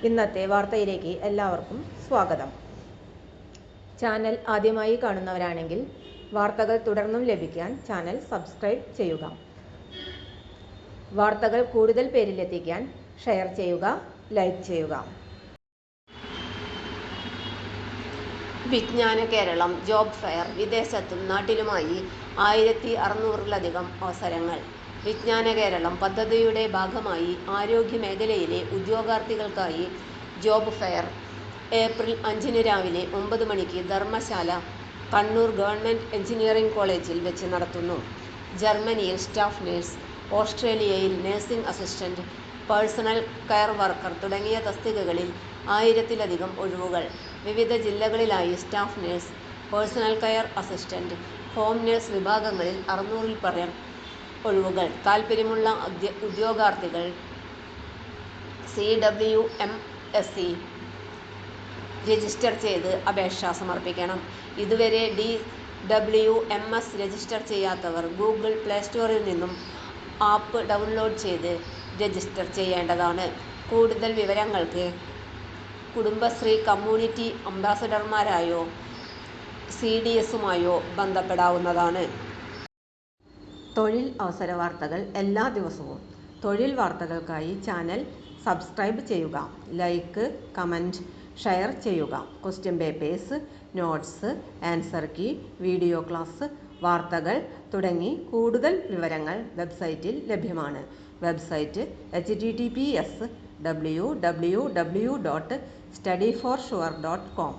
ഇന്നത്തെ വാർത്തയിലേക്ക് എല്ലാവർക്കും സ്വാഗതം. ചാനൽ ആദ്യമായി കാണുന്നവരാണെങ്കിൽ വാർത്തകൾ തുടർന്നും ലഭിക്കാൻ ചാനൽ സബ്സ്ക്രൈബ് ചെയ്യുക. വാർത്തകൾ കൂടുതൽ പേരിലെത്തിക്കാൻ ഷെയർ ചെയ്യുക, ലൈക്ക് ചെയ്യുക. വിജ്ഞാന കേരളം ജോബ് ഫെയർ വിദേശത്തും നാട്ടിലുമായി 1600-ലധികം അവസരങ്ങൾ. വിജ്ഞാന കേരളം പദ്ധതിയുടെ ഭാഗമായി ആരോഗ്യ മേഖലയിലെ ഉദ്യോഗാർത്ഥികൾക്കായി ജോബ് ഫെയർ ഏപ്രിൽ 5 രാവിലെ 9 മണിക്ക് ധർമ്മശാല കണ്ണൂർ ഗവൺമെൻറ് എഞ്ചിനീയറിംഗ് കോളേജിൽ വെച്ച് നടത്തുന്നു. ജർമ്മനിയിൽ സ്റ്റാഫ് നഴ്സ്, ഓസ്ട്രേലിയയിൽ nursing assistant, personal care worker തുടങ്ങിയ തസ്തികകളിൽ 1000-ലധികം ഒഴിവുകൾ. വിവിധ ജില്ലകളിലായി staff nurse, personal care assistant, home nurse വിഭാഗങ്ങളിൽ 600-ൽ പരം ഒഴിവുകൾ. താൽപ്പര്യമുള്ള ഉദ്യോഗാർത്ഥികൾ CWMSC രജിസ്റ്റർ ചെയ്ത് അപേക്ഷ സമർപ്പിക്കണം. ഇതുവരെ DWMS രജിസ്റ്റർ ചെയ്യാത്തവർ ഗൂഗിൾ പ്ലേ സ്റ്റോറിൽ നിന്നും ആപ്പ് ഡൗൺലോഡ് ചെയ്ത് രജിസ്റ്റർ ചെയ്യേണ്ടതാണ്. കൂടുതൽ വിവരങ്ങൾക്ക് കുടുംബശ്രീ കമ്മ്യൂണിറ്റി അംബാസഡർമാരായോ CDSമായോ ബന്ധപ്പെടാവുന്നതാണ്. തൊഴിൽ അവസര വാർത്തകൾ എല്ലാ ദിവസവും. തൊഴിൽ വാർത്തകൾക്കായി ചാനൽ സബ്സ്ക്രൈബ് ചെയ്യുക, ലൈക്ക്, കമൻറ്റ്, ഷെയർ ചെയ്യുക. Question papers, notes, answer key, video class, വാർത്തകൾ തുടങ്ങി കൂടുതൽ വിവരങ്ങൾ വെബ്സൈറ്റിൽ ലഭ്യമാണ്. Website https://www.studyforsure.com